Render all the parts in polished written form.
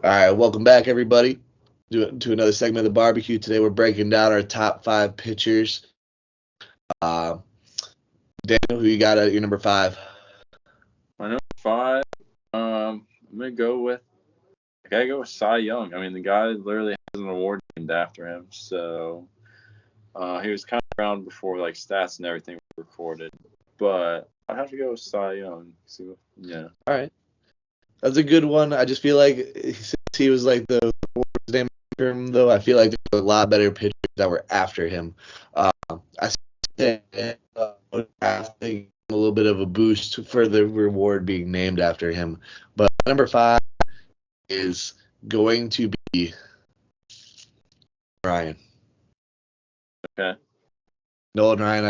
All right, welcome back, everybody, to another segment of the barbecue. Today, we're breaking down our top five pitchers. Uh, Daniel, who you got at your number five? My number five, I'm gonna go with. I gotta go with Cy Young. I mean, the guy literally has an award named after him. So he was kind of around before like stats and everything were recorded. But I'd have to go with Cy Young. Yeah. All right, that's a good one. I just feel like since he was like the awards name after him, though, I feel like there's a lot better pitchers that were after him. I think a little bit of a boost for the reward being named after him. But number five is going to be Ryan. Okay. Nolan Ryan,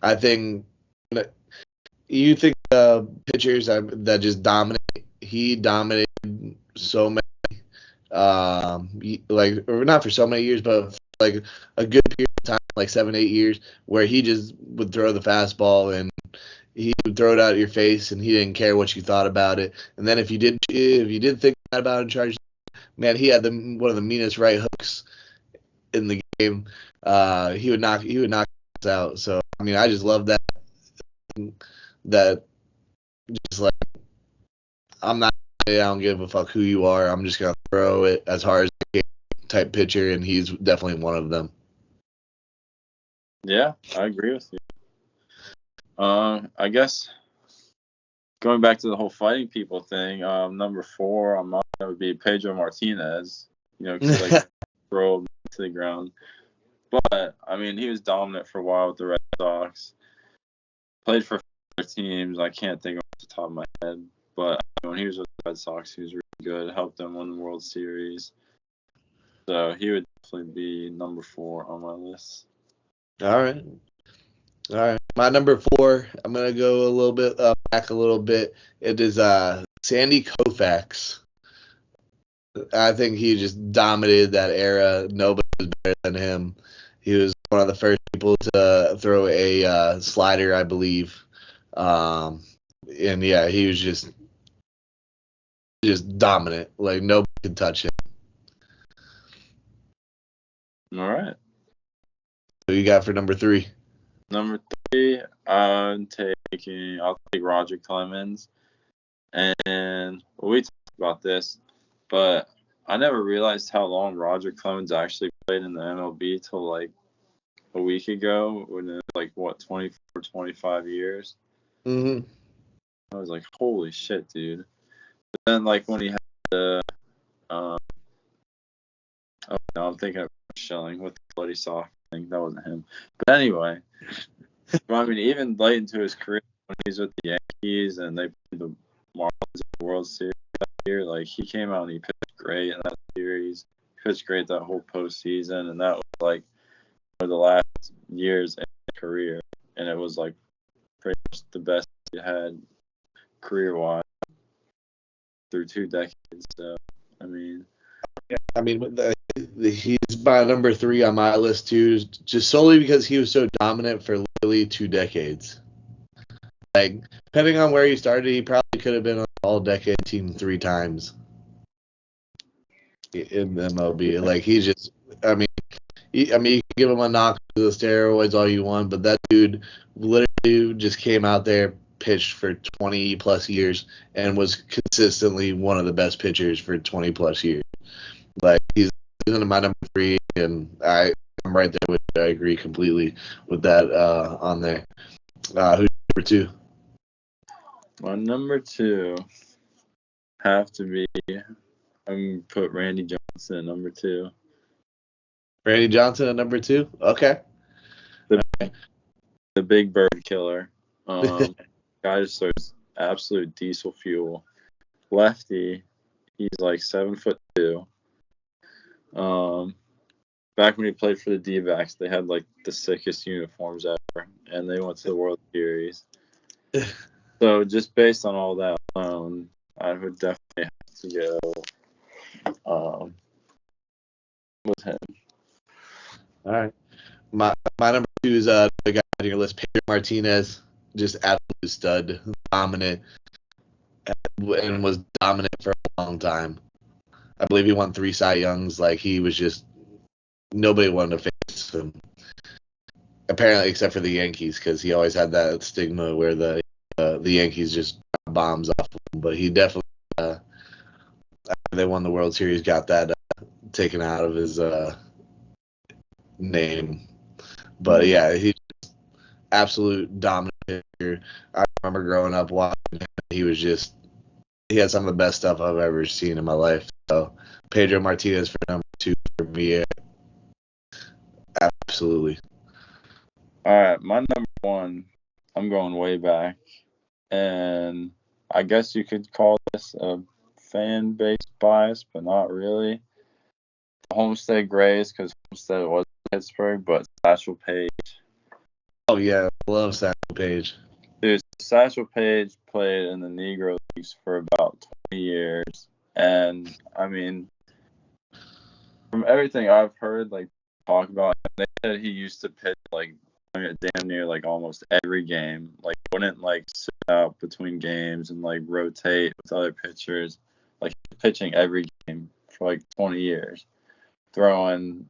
I think you think pitchers that just dominate. He dominated so many, or not for so many years, but like a good period of time, like 7, 8 years, where he just would throw the fastball and he would throw it out of your face, and he didn't care what you thought about it. And then if you did think bad about it and charge, man, he had one of the meanest right hooks in the game. He would knock us out. So I mean, I just love that. That just like I don't give a fuck who you are. I'm just gonna throw it as hard as I can type pitcher, and he's definitely one of them. Yeah, I agree with you. I guess going back to the whole fighting people thing, number 4 on mine would be Pedro Martinez. You know, because like throw him to the ground. But I mean, he was dominant for a while with the Red Sox. Played for other teams. I can't think off the top of my head, but when he was with the Red Sox, he was really good. Helped them win the World Series. So he would definitely be number 4 on my list. All right. My number 4. I'm gonna go a little bit back a little bit. It is Sandy Koufax. I think he just dominated that era. Nobody was better than him. He was one of the first people to throw a slider, I believe. And yeah, he was just dominant. Like nobody could touch him. All right. Who you got for number 3? Number 3, I'll take Roger Clemens. And we talked about this, but I never realized how long Roger Clemens actually played in the MLB till like a week ago, when it was like, what, 24, 25 years? Mm-hmm. I was like, holy shit, dude. But then, like, when he had the, oh, no, I'm thinking of Schilling with the bloody soft thing. That wasn't him. But anyway, I mean, even late into his career, when he's with the Yankees and they played the Marlins in the World Series that year, like, he came out and he pitched great in that series. He pitched great that whole postseason, and that was, like, one of the last years in his career. And it was, like, pretty much the best he had career-wise through 2 decades. So, I mean, he's my number 3 on my list too, just solely because he was so dominant for literally 2 decades. Like, depending on where he started, he probably could have been on the all-decade team 3 times in the MLB. Like, he's just, you can give him a knock to the steroids all you want, but that dude literally just came out there, pitched for 20 plus years, and was consistently one of the best pitchers for 20 plus years. Like, he's in my number 3, and I'm right there with you. I agree completely with that on there. Who's number 2? My number 2 have to be, I'm going to put Randy Johnson at number 2. Randy Johnson at number 2? Okay. The big bird killer. Guy just throws absolute diesel fuel. Lefty, he's like 7'2". Back when he played for the D-backs, they had like the sickest uniforms ever, and they went to the World Series. So just based on all that alone, I would definitely have to go with him. All right. My number 2 is the guy on your list, Pedro Martinez, just absolute stud, dominant, and was dominant for a long time. I believe he won 3 Cy Youngs. Like, he was just nobody wanted to face him. Apparently, except for the Yankees, because he always had that stigma where the Yankees just bombs off him. But he definitely, after they won the World Series, got that taken out of his name. But yeah, he's absolute dominant pitcher. I remember growing up watching him. He had some of the best stuff I've ever seen in my life. So Pedro Martinez for number 2 for me. Absolutely. All right, my number 1, I'm going way back, and I guess you could call this a fan base bias, but not really. The Homestead Grays, because Homestead was Pittsburgh, but Satchel Paige. Oh yeah, I love Satchel Paige. Dude, Satchel Paige played in the Negro Leagues for about 20 years, and I mean, from everything I've heard, like talk about, they said he used to pitch like damn near like almost every game. Like wouldn't like sit out between games and like rotate with other pitchers. Like pitching every game for like 20 years, throwing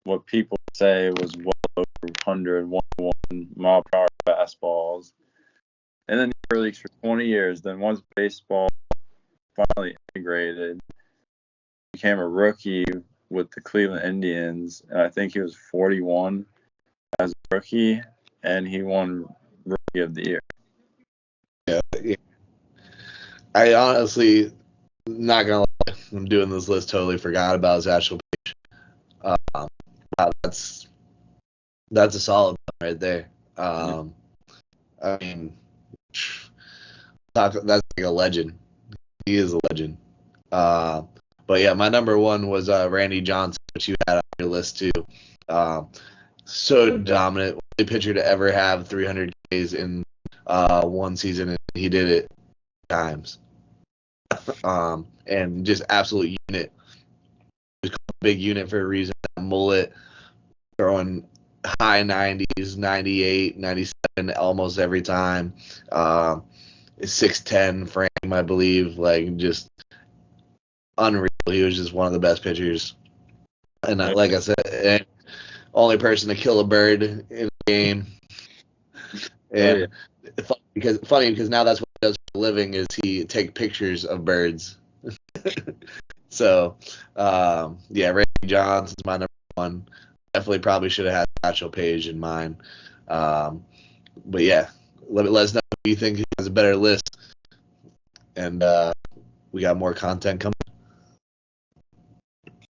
what people say was well over 100, 101 mile per hour fastballs. And then the leagues for 20 years. Then once baseball finally integrated, became a rookie with the Cleveland Indians, and I think he was 41 as a rookie, and he won Rookie of the Year. Yeah. I honestly, not gonna lie, I'm doing this list, totally forgot about Satchel Paige. Wow, that's a solid one right there. I mean, that's like a legend. He is a legend. But yeah, my number 1 was Randy Johnson, which you had on your list too. So dominant, only pitcher to ever have 300 Ks in one season, and he did it times. And just absolute unit. Big unit for a reason. Mullet, throwing high 90s, 98, 97 almost every time. 6'10" frame, I believe. Like, just unreal. He was just one of the best pitchers. And like I said, only person to kill a bird in the game. And funny because now that's what he does for a living, is he take pictures of birds. So, yeah, Randy Johnson's my number 1. Definitely probably should have had Satchel Paige in mind. But yeah, let us know if you think he has a better list. And we got more content coming.